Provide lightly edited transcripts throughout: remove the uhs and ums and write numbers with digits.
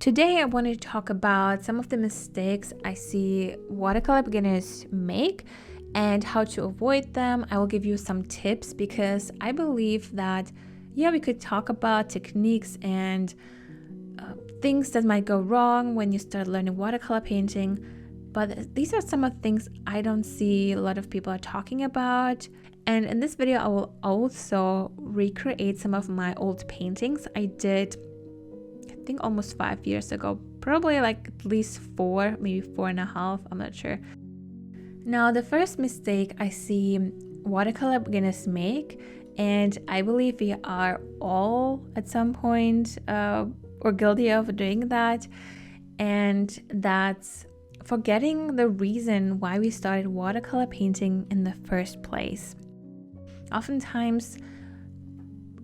Today I wanted to talk about some of the mistakes I see watercolor beginners make and how to avoid them. I will give you some tips because I believe that, we could talk about techniques and things that might go wrong when you start learning watercolor painting, but these are some of the things I don't see a lot of people are talking about. And in this video, I will also recreate some of my old paintings I did, I think almost 5 years ago, probably like at least 4, maybe 4.5, I'm not sure. Now, the first mistake I see watercolor beginners make, and I believe we are all at some point or guilty of doing that, and that's forgetting the reason why we started watercolor painting in the first place. Oftentimes,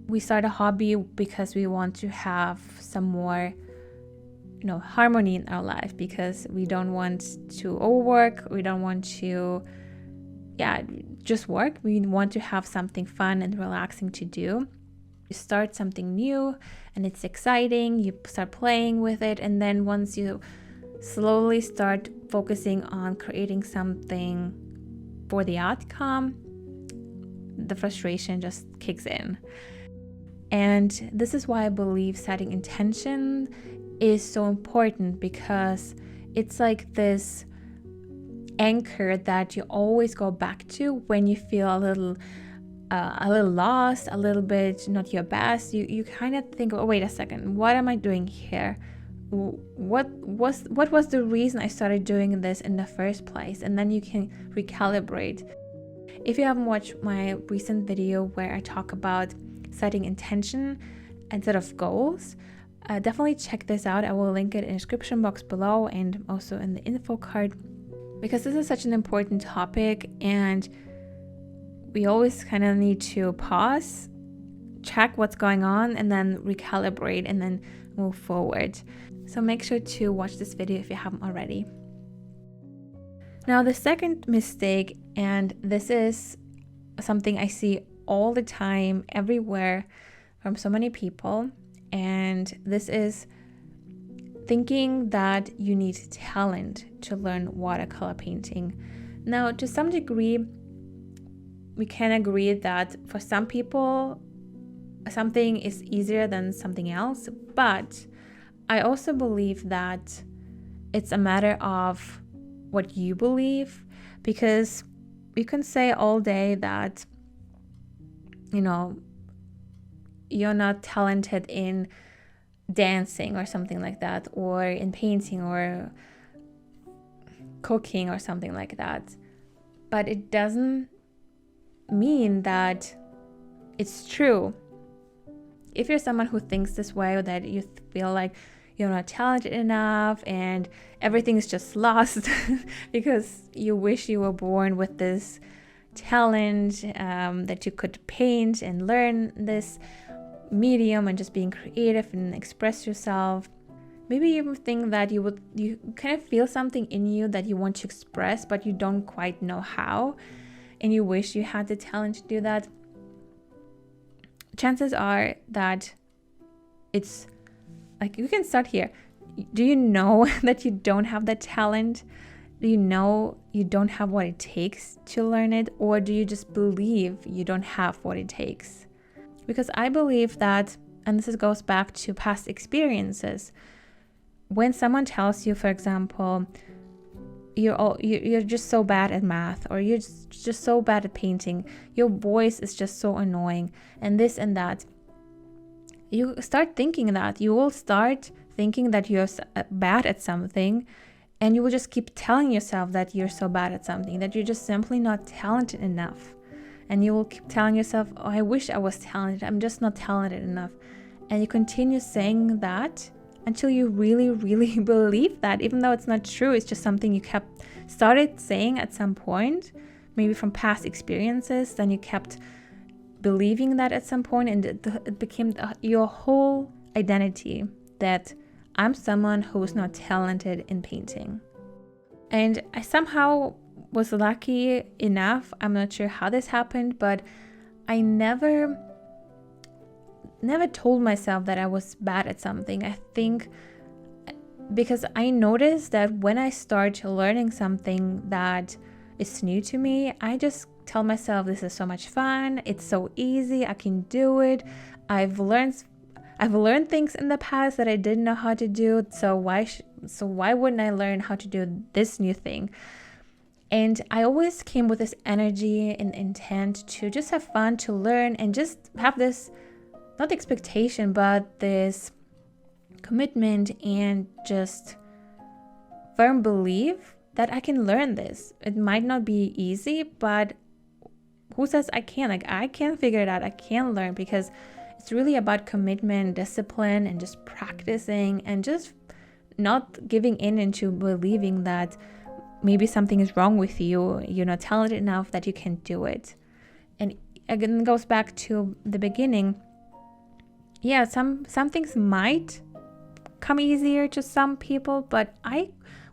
we start a hobby because we want to have some more, harmony in our life, because we don't want to overwork, we don't want to, just work. We want to have something fun and relaxing to do. You start something new and it's exciting, you start playing with it, and then once you slowly start focusing on creating something for the outcome, the frustration just kicks in. And this is why I believe setting intention is so important, because it's like this anchor that you always go back to when you feel a little lost, a little bit not your best. You kind of think, oh, wait a second, what am I doing here? What was the reason I started doing this in the first place? And then you can recalibrate. If you haven't watched my recent video where I talk about setting intention instead of goals, definitely check this out. I will link it in the description box below and also in the info card, because this is such an important topic and we always kind of need to pause, check what's going on, and then recalibrate and then move forward. So make sure to watch this video if you haven't already. Now, the second mistake, and this is something I see all the time, everywhere, from so many people, and this is thinking that you need talent to learn watercolor painting. Now, to some degree, we can agree that for some people, something is easier than something else, but I also believe that it's a matter of what you believe, because you can say all day that you're not talented in dancing or something like that, or in painting or cooking or something like that, but it doesn't mean that it's true. If you're someone who thinks this way, or that you feel like you're not talented enough and everything is just lost because you wish you were born with this talent, that you could paint and learn this medium and just being creative and express yourself. Maybe you think that you kind of feel something in you that you want to express, but you don't quite know how, and you wish you had the talent to do that. Chances are that it's like, you can start here. Do you know that you don't have that talent? Do you know you don't have what it takes to learn it? Or do you just believe you don't have what it takes? Because I believe that, and this goes back to past experiences, when someone tells you, for example, you're just so bad at math, or you're just so bad at painting, your voice is just so annoying, and this and that, you start thinking that. You will start thinking that you're bad at something, and you will just keep telling yourself that you're so bad at something, that you're just simply not talented enough. And you will keep telling yourself, oh, I wish I was talented, I'm just not talented enough. And you continue saying that until you really, really believe that, even though it's not true. It's just something you started saying at some point, maybe from past experiences, then you kept believing that at some point, and it became your whole identity, that I'm someone who's not talented in painting. And I somehow was lucky enough, I'm not sure how this happened, but I never told myself that I was bad at something. I think because I noticed that when I start learning something that is new to me, I just tell myself, this is so much fun, it's so easy, I can do it. I've learned things in the past that I didn't know how to do, so why wouldn't I learn how to do this new thing? And I always came with this energy and intent to just have fun, to learn, and just have this, not expectation, but this commitment and just firm belief that I can learn this. It might not be easy, but who says I can't? Like, I can figure it out. I can learn, because it's really about commitment, discipline, and just practicing, and just not giving in into believing that maybe something is wrong with you. You're not talented enough that you can do it. And again, it goes back to the beginning. Yeah, some things might come easier to some people, but I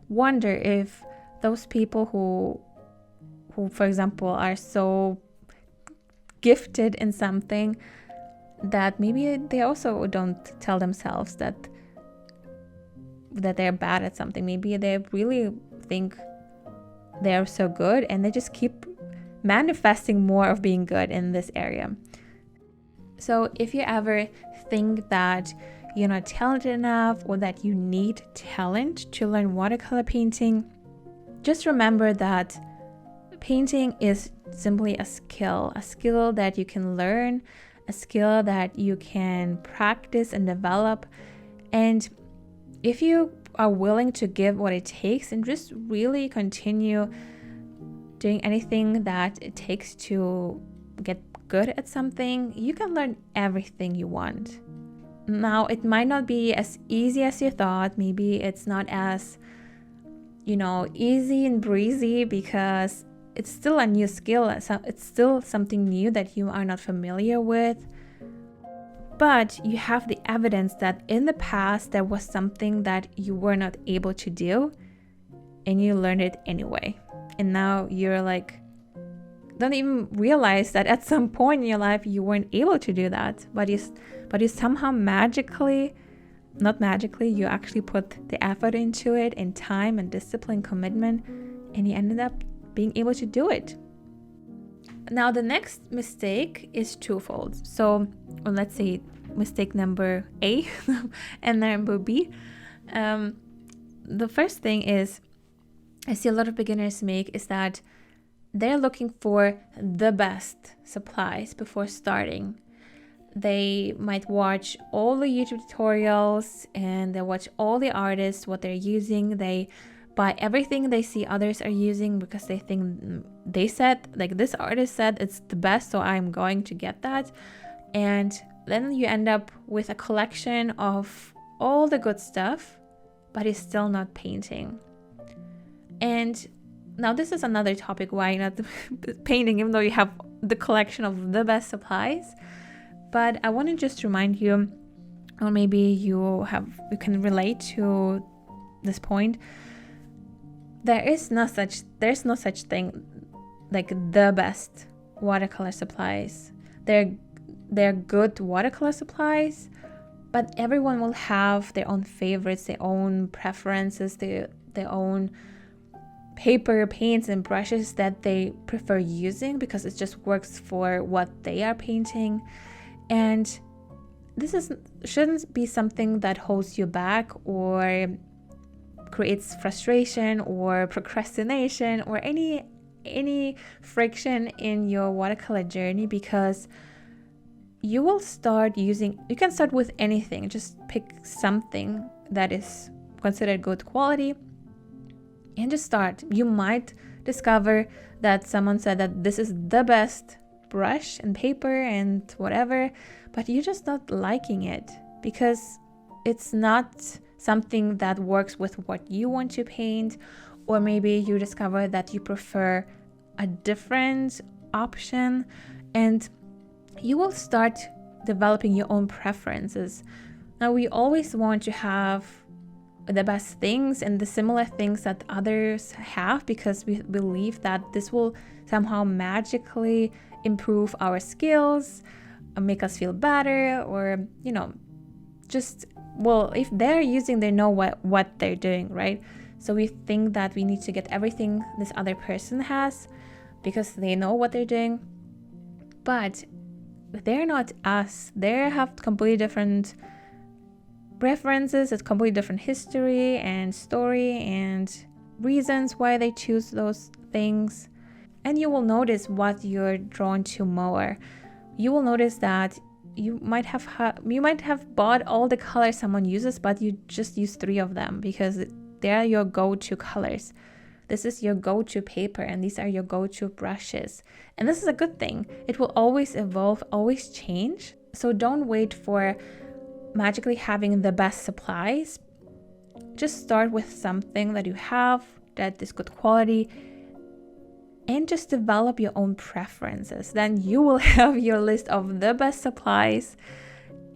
wonder if those people who for example are so gifted in something, that maybe they also don't tell themselves that they're bad at something. Maybe they really think they're so good, and they just keep manifesting more of being good in this area. So if you ever think that you're not talented enough, or that you need talent to learn watercolor painting, just remember that painting is simply a skill that you can learn, a skill that you can practice and develop. And if you are willing to give what it takes and just really continue doing anything that it takes to get good at something, you can learn everything you want. Now, it might not be as easy as you thought. Maybe it's not as, easy and breezy, because it's still a new skill. It's still something new that you are not familiar with. But you have the evidence that in the past there was something that you were not able to do, and you learned it anyway. And now you're like, don't even realize that at some point in your life you weren't able to do that, but you somehow you actually put the effort into it, and time and discipline, commitment, and you ended up being able to do it. Now, the next mistake is twofold. So, let's say mistake number A and number B. The first thing is, I see a lot of beginners make, is that they're looking for the best supplies before starting. They might watch all the YouTube tutorials, and they watch all the artists, what they're using. They buy everything they see others are using, because they think they said, like, this artist said it's the best, so I'm going to get that. And then you end up with a collection of all the good stuff, but it's still not painting. And now this is another topic, why not painting, even though you have the collection of the best supplies. But I want to just remind you, or maybe you can relate to this point. There's no such thing like the best watercolor supplies. They're good watercolor supplies, but everyone will have their own favorites, their own preferences, their own paper, paints, and brushes that they prefer using, because it just works for what they are painting. And this shouldn't be something that holds you back, or creates frustration or procrastination, or any friction in your watercolor journey, because you can start with anything. Just pick something that is considered good quality and just start. You might discover that someone said that this is the best brush and paper and whatever, but you're just not liking it because it's not something that works with what you want to paint. Or maybe you discover that you prefer a different option, and you will start developing your own preferences. Now, we always want to have the best things and the similar things that others have, because we believe that this will somehow magically improve our skills, make us feel better, or just well, if they're using, they know what they're doing, right? So we think that we need to get everything this other person has because they know what they're doing. But they're not us. They have completely different preferences, it's completely different history and story and reasons why they choose those things. And you will notice what you're drawn to more. You will notice that you might have bought all the colors someone uses, but you just use 3 of them because they're your go-to colors. This is your go-to paper, and these are your go-to brushes. And this is a good thing. It will always evolve, always change. So don't wait for magically having the best supplies. Just start with something that you have that is good quality and just develop your own preferences. Then you will have your list of the best supplies,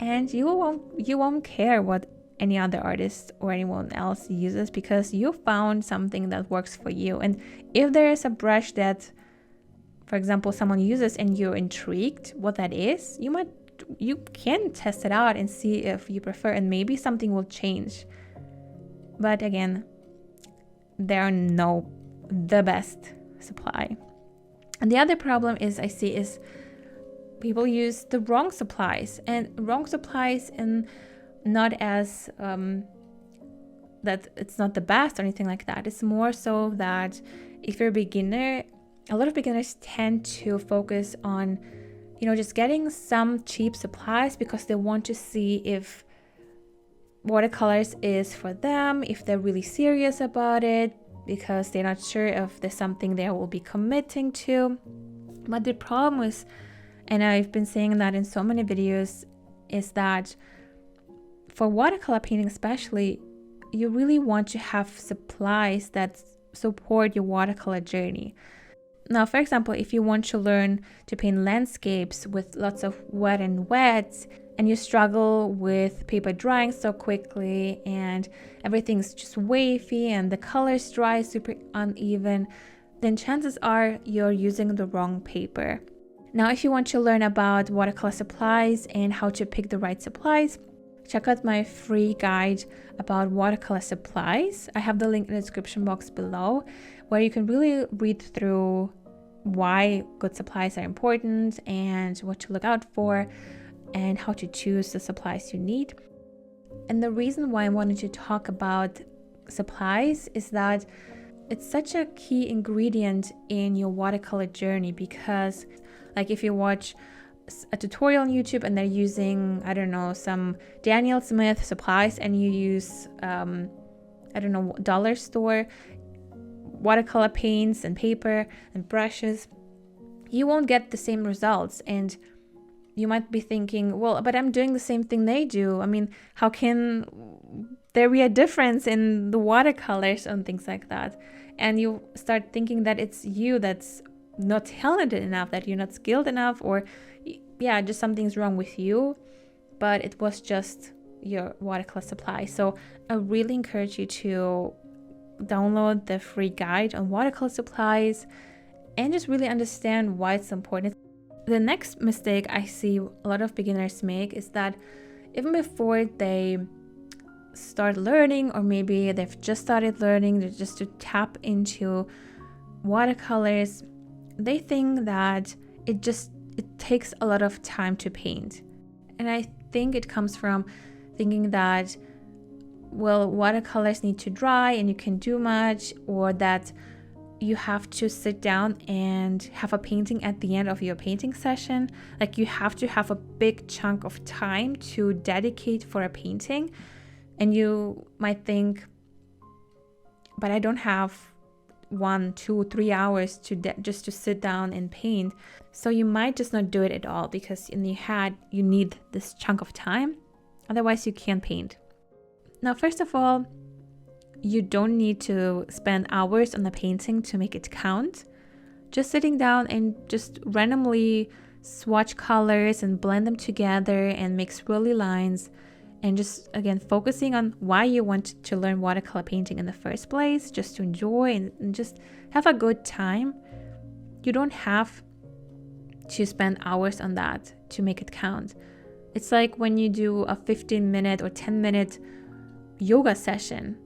and you won't care what any other artist or anyone else uses, because you found something that works for you. And if there is a brush that, for example, someone uses and you're intrigued what that is, you can test it out and see if you prefer, and maybe something will change. But again, there are no the best supply. And the other problem is people use the wrong supplies, and not as that it's not the best or anything like that. It's more so that if you're a beginner, a lot of beginners tend to focus on just getting some cheap supplies because they want to see if watercolors is for them, if they're really serious about it, because they're not sure if there's something they will be committing to. But the problem is, and I've been saying that in so many videos, is that for watercolor painting especially, you really want to have supplies that support your watercolor journey. Now, for example, if you want to learn to paint landscapes with lots of wet and wet, and you struggle with paper drying so quickly and everything's just wavy and the colors dry super uneven, then chances are you're using the wrong paper. Now, if you want to learn about watercolor supplies and how to pick the right supplies, check out my free guide about watercolor supplies. I have the link in the description box below, where you can really read through why good supplies are important and what to look out for and how to choose the supplies you need. And the reason why I wanted to talk about supplies is that it's such a key ingredient in your watercolor journey, because like if you watch a tutorial on YouTube and they're using, I don't know, some Daniel Smith supplies, and you use, dollar store watercolor paints and paper and brushes, you won't get the same results. And you might be thinking, well, but I'm doing the same thing they do. I mean, how can there be a difference in the watercolors and things like that? And you start thinking that it's you that's not talented enough, that you're not skilled enough, or just something's wrong with you, but it was just your watercolor supply. So I really encourage you to download the free guide on watercolor supplies and just really understand why it's important. The next mistake I see a lot of beginners make is that even before they start learning, or maybe they've just started learning, just to tap into watercolors, they think that it takes a lot of time to paint. And I think it comes from thinking that, well, watercolors need to dry and you can do much, or that you have to sit down and have a painting at the end of your painting session. Like you have to have a big chunk of time to dedicate for a painting. And you might think, but I don't have 1, 2, 3 hours just to sit down and paint. So you might just not do it at all, because in your head you need this chunk of time, otherwise you can't paint. Now, first of all, you don't need to spend hours on the painting to make it count. Just sitting down and just randomly swatch colors and blend them together and make swirly lines, and just again focusing on why you want to learn watercolor painting in the first place, just to enjoy and just have a good time. You don't have to spend hours on that to make it count. It's like when you do a 15-minute or 10-minute yoga session.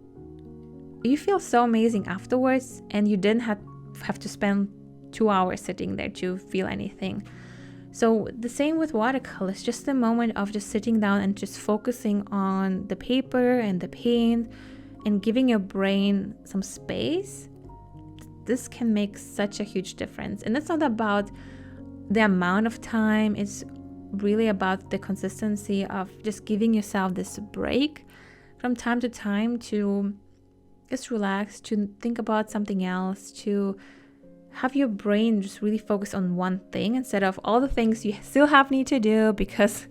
You feel so amazing afterwards, and you didn't have to spend 2 hours sitting there to feel anything. So the same with watercolors, just a moment of just sitting down and just focusing on the paper and the paint and giving your brain some space. This can make such a huge difference. And it's not about the amount of time, it's really about the consistency of just giving yourself this break from time to time to just relax, to think about something else, to have your brain just really focus on one thing instead of all the things you still need to do because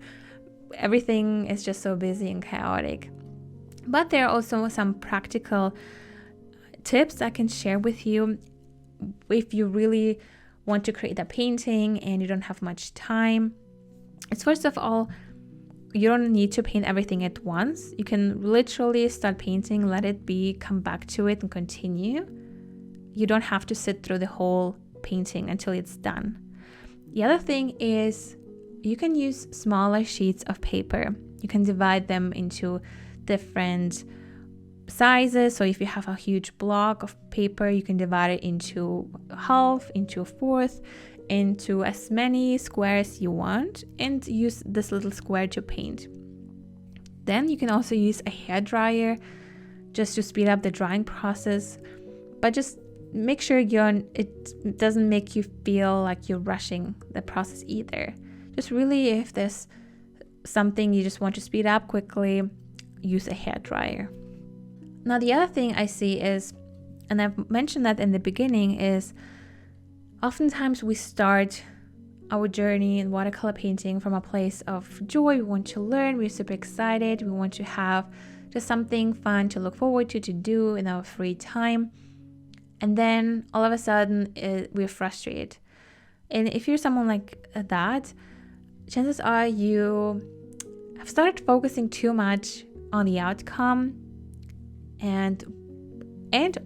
everything is just so busy and chaotic. But there are also some practical tips I can share with you if you really want to create a painting and you don't have much time. It's first of all, you don't need to paint everything at once. You can literally start painting, let it be, come back to it and continue. You don't have to sit through the whole painting until it's done. The other thing is you can use smaller sheets of paper. You can divide them into different sizes. So if you have a huge block of paper, you can divide it into half, into a fourth, into as many squares you want, and use this little square to paint. Then you can also use a hairdryer just to speed up the drying process, but just make sure it doesn't make you feel like you're rushing the process either. Just really, if there's something you just want to speed up quickly, use a hairdryer. Now the other thing I see is, and I've mentioned that in the beginning, is oftentimes we start our journey in watercolor painting from a place of joy. We want to learn, we're super excited, we want to have just something fun to look forward to do in our free time. And then all of a sudden we're frustrated. And if you're someone like that, chances are you have started focusing too much on the outcome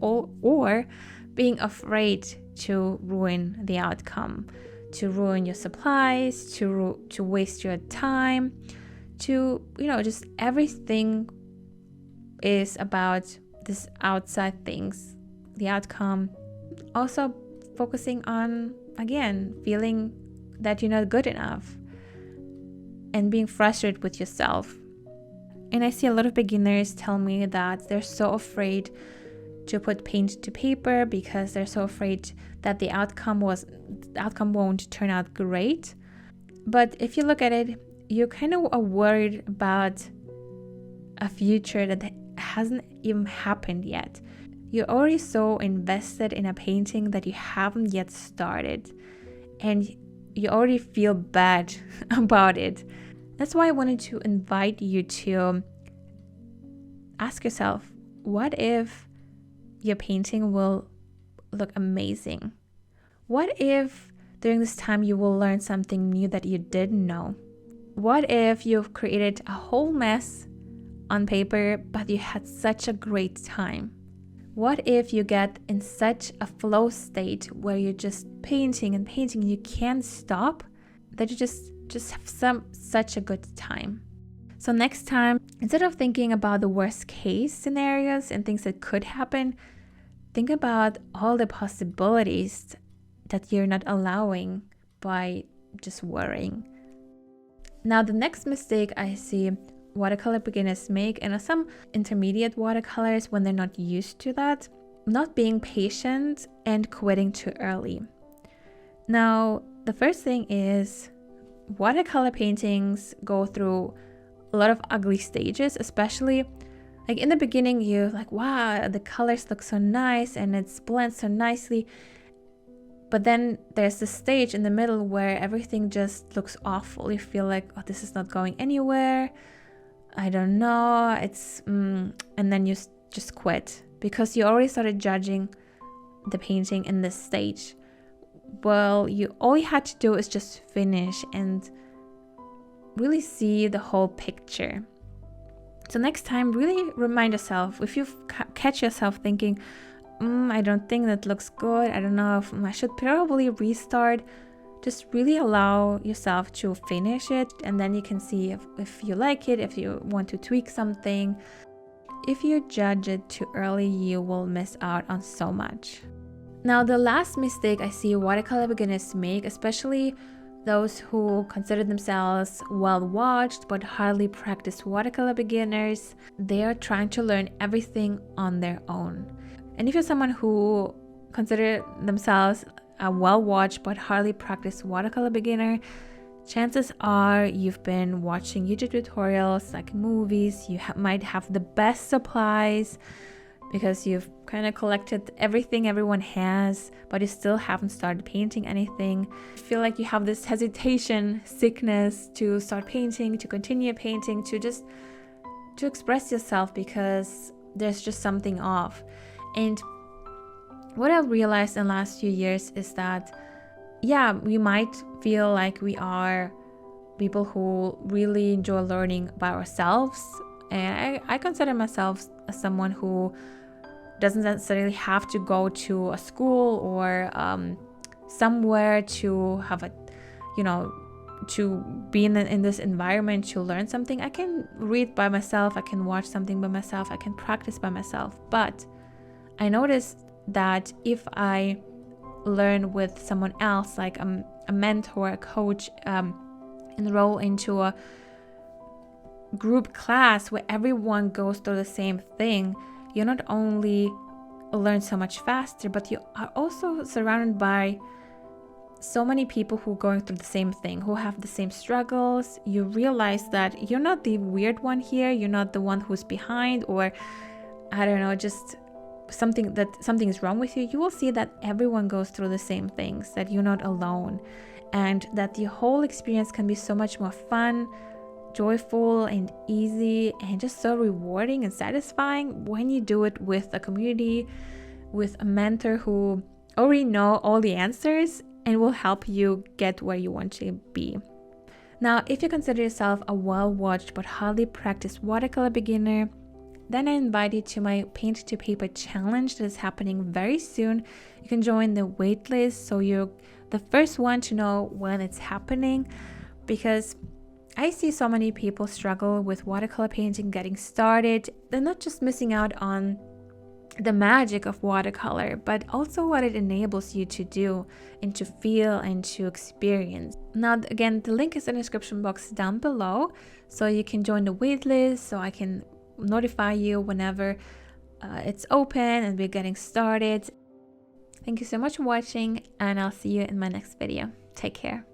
or being afraid to ruin the outcome, to ruin your supplies, to waste your time, just everything is about this outside things, the outcome. Also focusing on, again, feeling that you're not good enough and being frustrated with yourself. And I see a lot of beginners tell me that they're so afraid to put paint to paper because they're so afraid that the outcome won't turn out great. But if you look at it, you're kind of worried about a future that hasn't even happened yet. You're already so invested in a painting that you haven't yet started, and you already feel bad about it. That's why I wanted to invite you to ask yourself, what if your painting will look amazing? What if during this time you will learn something new that you didn't know? What if you've created a whole mess on paper, but you had such a great time? What if you get in such a flow state where you're just painting and painting, you can't stop, that you just have such a good time? So next time, instead of thinking about the worst case scenarios and things that could happen, think about all the possibilities that you're not allowing by just worrying. Now, the next mistake I see watercolor beginners make, and some intermediate watercolors when they're not used to that, not being patient and quitting too early. Now, the first thing is watercolor paintings go through a lot of ugly stages, especially like in the beginning. You're like, wow, the colors look so nice and it blends so nicely. But then there's this stage in the middle where everything just looks awful. You feel like, oh, this is not going anywhere. I don't know. And then you just quit because you already started judging the painting in this stage. Well, all you had to do is just finish and really see the whole picture. So next time, really remind yourself, if you catch yourself thinking, I don't think that looks good, I don't know if I should probably restart, just really allow yourself to finish it, and then you can see if you like it, if you want to tweak something. If you judge it too early, you will miss out on so much. Now, the last mistake I see watercolor beginners make, especially those who consider themselves well-watched but hardly practiced watercolor beginners, they are trying to learn everything on their own. And if you're someone who consider themselves a well-watched but hardly practiced watercolor beginner, chances are you've been watching YouTube tutorials, like movies. You might have the best supplies because you've kind of collected everything everyone has, but you still haven't started painting anything. You feel like you have this hesitation, sickness to start painting, to continue painting, to express yourself, because there's just something off. And what I've realized in the last few years is that, yeah, we might feel like we are people who really enjoy learning by ourselves. And I consider myself as someone who doesn't necessarily have to go to a school or somewhere to have a, to be in this environment to learn something. I can read by myself, I can watch something by myself, I can practice by myself. But I noticed that if I learn with someone else, like a mentor, a coach, enroll into a group class where everyone goes through the same thing, you not only learn so much faster, but you are also surrounded by so many people who are going through the same thing, who have the same struggles. You realize that you're not the weird one here, you're not the one who's behind, or I don't know, just something is wrong with you. You will see that everyone goes through the same things, that you're not alone, and that the whole experience can be so much more fun, joyful, and easy, and just so rewarding and satisfying when you do it with a community, with a mentor who already know all the answers and will help you get where you want to be. Now, if you consider yourself a well-watched but hardly practiced watercolor beginner, then I invite you to my Paint to Paper challenge that is happening very soon. You can join the waitlist so you're the first one to know when it's happening, because I see so many people struggle with watercolor painting getting started. They're not just missing out on the magic of watercolor, but also what it enables you to do and to feel and to experience. Now, again, the link is in the description box down below, so you can join the waitlist, so I can notify you whenever it's open and we're getting started. Thank you so much for watching, and I'll see you in my next video. Take care.